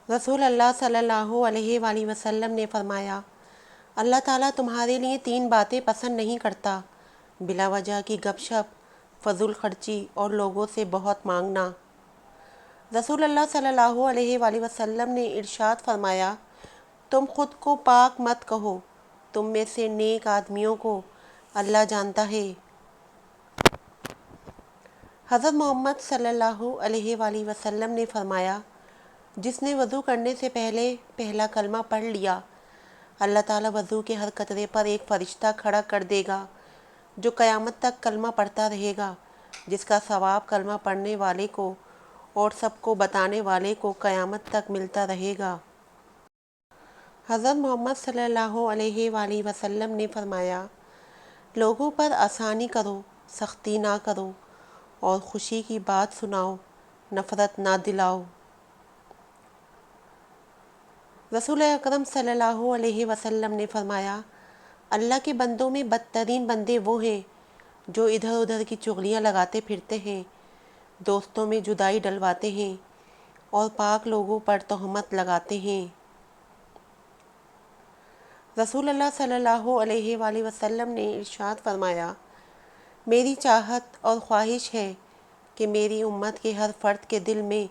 رسول اللہ صلی اللہ علیہ وآلہ وسلم نے فرمایا، اللہ تعالیٰ تمہارے لیے 3 باتیں پسند نہیں کرتا: بلا وجہ کی گپ شپ، فضول خرچی اور لوگوں سے بہت مانگنا۔ رسول اللہ صلی اللہ علیہ وآلہ وسلم نے ارشاد فرمایا، تم خود کو پاک مت کہو، تم میں سے نیک آدمیوں کو اللہ جانتا ہے۔ حضرت محمد صلی اللہ علیہ وآلہ وسلم نے فرمایا، جس نے وضو کرنے سے پہلے پہلا کلمہ پڑھ لیا، اللہ تعالیٰ وضو کے ہر قطرے پر ایک فرشتہ کھڑا کر دے گا جو قیامت تک کلمہ پڑھتا رہے گا، جس کا ثواب کلمہ پڑھنے والے کو اور سب کو بتانے والے کو قیامت تک ملتا رہے گا۔ حضرت محمد صلی اللہ علیہ وآلہ وسلم نے فرمایا، لوگوں پر آسانی کرو، سختی نہ کرو، اور خوشی کی بات سناؤ، نفرت نہ دلاؤ۔ رسول اکرم صلی اللہ علیہ وسلم نے فرمایا، اللہ کے بندوں میں بدترین بندے وہ ہیں جو ادھر ادھر کی چغلیاں لگاتے پھرتے ہیں، دوستوں میں جدائی ڈلواتے ہیں اور پاک لوگوں پر تہمت لگاتے ہیں۔ رسول اللہ صلی اللہ علیہ وآلہ وسلم نے ارشاد فرمایا، میری چاہت اور خواہش ہے کہ میری امت کے ہر فرد کے دل میں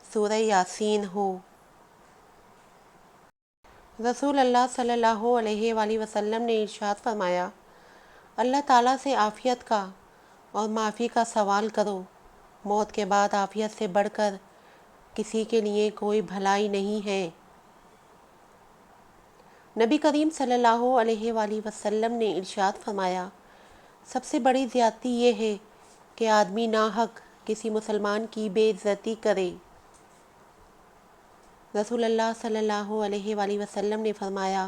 سورہ یاسین ہو۔ رسول اللہ صلی اللہ علیہ وآلہ وسلم نے ارشاد فرمایا، اللہ تعالیٰ سے عافیت کا اور معافی کا سوال کرو، موت کے بعد عافیت سے بڑھ کر کسی کے لیے کوئی بھلائی نہیں ہے۔ نبی کریم صلی اللہ علیہ وآلہ وسلم نے ارشاد فرمایا، سب سے بڑی زیادتی یہ ہے کہ آدمی ناحق کسی مسلمان کی بے عزتی کرے۔ رسول اللہ صلی اللہ علیہ وآلہ وسلم نے فرمایا،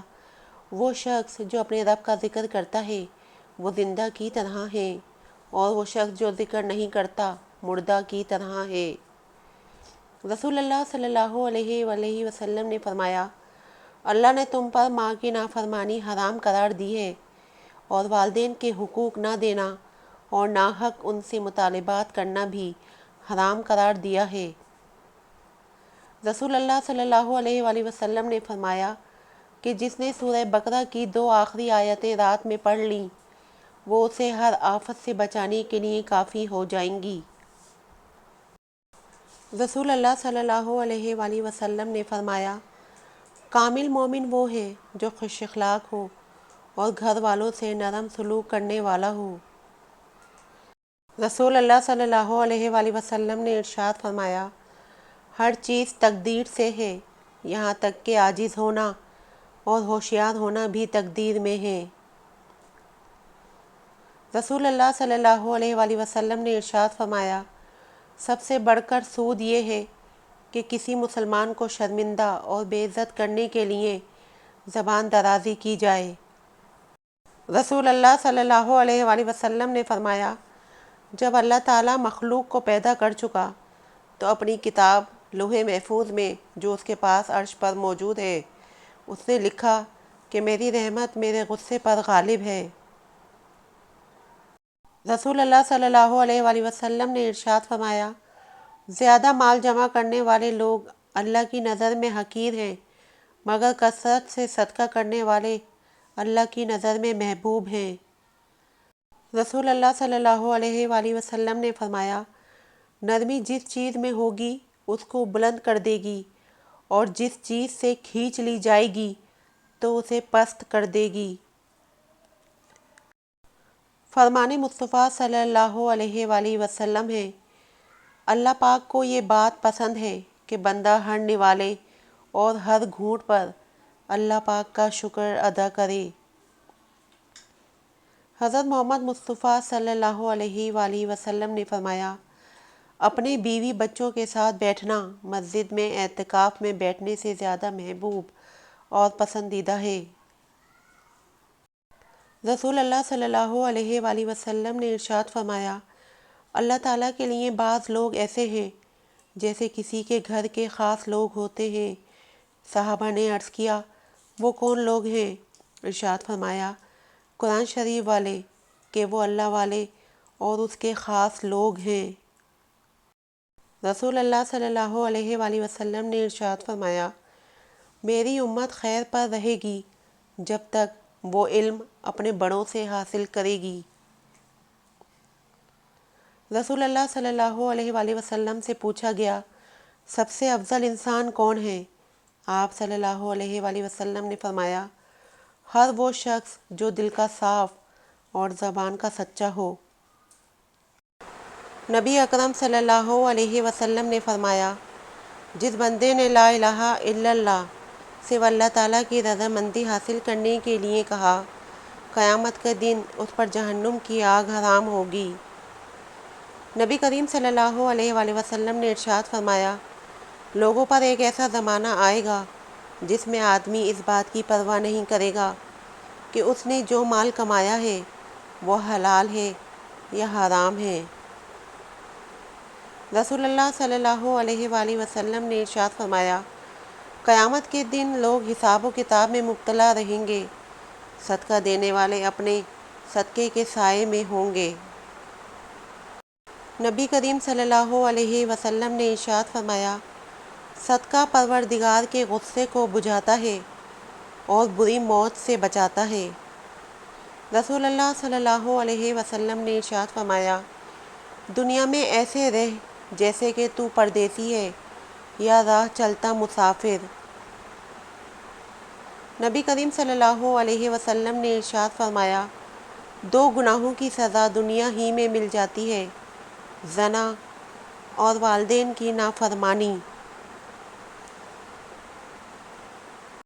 وہ شخص جو اپنے رب کا ذکر کرتا ہے وہ زندہ کی طرح ہے، اور وہ شخص جو ذکر نہیں کرتا مردہ کی طرح ہے۔ رسول اللہ صلی اللہ علیہ وآلہ وسلم نے فرمایا، اللہ نے تم پر ماں کی نافرمانی حرام قرار دی ہے، اور والدین کے حقوق نہ دینا اور ناحق ان سے مطالبات کرنا بھی حرام قرار دیا ہے۔ رسول اللہ صلی اللہ علیہ وآلہ وسلم نے فرمایا کہ جس نے سورہ بقرہ کی 2 آخری آیتیں رات میں پڑھ لیں، وہ اسے ہر آفت سے بچانے کے لیے کافی ہو جائیں گی۔ رسول اللہ صلی اللہ علیہ وآلہ وسلم نے فرمایا، کامل مومن وہ ہے جو خوش اخلاق ہو اور گھر والوں سے نرم سلوک کرنے والا ہو۔ رسول اللہ صلی اللہ علیہ وآلہ وسلم نے ارشاد فرمایا، ہر چیز تقدیر سے ہے، یہاں تک کہ عاجز ہونا اور ہوشیار ہونا بھی تقدیر میں ہے۔ رسول اللہ صلی اللہ علیہ وآلہ وسلم نے ارشاد فرمایا، سب سے بڑھ کر سود یہ ہے کہ کسی مسلمان کو شرمندہ اور بے عزت کرنے کے لیے زبان درازی کی جائے۔ رسول اللہ صلی اللہ علیہ وآلہ وسلم نے فرمایا، جب اللہ تعالیٰ مخلوق کو پیدا کر چکا تو اپنی کتاب لوح محفوظ میں جو اس کے پاس عرش پر موجود ہے، اس نے لکھا کہ میری رحمت میرے غصے پر غالب ہے۔ رسول اللہ صلی اللہ علیہ وآلہ وسلم نے ارشاد فرمایا، زیادہ مال جمع کرنے والے لوگ اللہ کی نظر میں حقیر ہیں، مگر کثرت سے صدقہ کرنے والے اللہ کی نظر میں محبوب ہیں۔ رسول اللہ صلی اللہ علیہ وآلہ وسلم نے فرمایا، نرمی جس چیز میں ہوگی اس کو بلند کر دے گی، اور جس چیز سے کھینچ لی جائے گی تو اسے پست کر دے گی۔ فرمان مصطفیٰ صلی اللہ علیہ وآلہ وسلم ہے، اللہ پاک کو یہ بات پسند ہے کہ بندہ ہر نوالے اور ہر گھونٹ پر اللہ پاک کا شکر ادا کرے۔ حضرت محمد مصطفیٰ صلی اللہ علیہ وآلہ وسلم نے فرمایا، اپنے بیوی بچوں کے ساتھ بیٹھنا مسجد میں اعتکاف میں بیٹھنے سے زیادہ محبوب اور پسندیدہ ہے۔ رسول اللہ صلی اللہ علیہ وآلہ وسلم نے ارشاد فرمایا، اللہ تعالیٰ کے لیے بعض لوگ ایسے ہیں جیسے کسی کے گھر کے خاص لوگ ہوتے ہیں۔ صحابہ نے عرض کیا، وہ کون لوگ ہیں؟ ارشاد فرمایا، قرآن شریف والے، کہ وہ اللہ والے اور اس کے خاص لوگ ہیں۔ رسول اللہ صلی اللہ علیہ وآلہ وسلم نے ارشاد فرمایا، میری امت خیر پر رہے گی جب تک وہ علم اپنے بڑوں سے حاصل کرے گی۔ رسول اللہ صلی اللہ علیہ وآلہ وسلم سے پوچھا گیا، سب سے افضل انسان کون ہے؟ آپ صلی اللہ علیہ وآلہ وسلم نے فرمایا، ہر وہ شخص جو دل کا صاف اور زبان کا سچا ہو۔ نبی اکرم صلی اللہ علیہ وسلم نے فرمایا، جس بندے نے لا الہ الا اللہ صرف اللہ تعالیٰ کی رضامندی حاصل کرنے کے لیے کہا، قیامت کے دن اس پر جہنم کی آگ حرام ہوگی۔ نبی کریم صلی اللہ علیہ وآلہ وسلم نے ارشاد فرمایا، لوگوں پر ایک ایسا زمانہ آئے گا جس میں آدمی اس بات کی پرواہ نہیں کرے گا کہ اس نے جو مال کمایا ہے وہ حلال ہے یا حرام ہے۔ رسول اللہ صلی اللہ علیہ وآلہ وسلم نے ارشاد فرمایا، قیامت کے دن لوگ حساب و کتاب میں مبتلا رہیں گے، صدقہ دینے والے اپنے صدقے کے سائے میں ہوں گے۔ نبی کریم صلی اللہ علیہ وسلم نے ارشاد فرمایا، صدقہ پروردگار کے غصے کو بجھاتا ہے اور بری موت سے بچاتا ہے۔ رسول اللہ صلی اللہ علیہ وسلم نے ارشاد فرمایا، دنیا میں ایسے رہ جیسے کہ تو پردیسی ہے یا راہ چلتا مسافر۔ نبی کریم صلی اللہ علیہ وسلم نے ارشاد فرمایا، دو گناہوں کی سزا دنیا ہی میں مل جاتی ہے، زنا اور والدین کی نافرمانی۔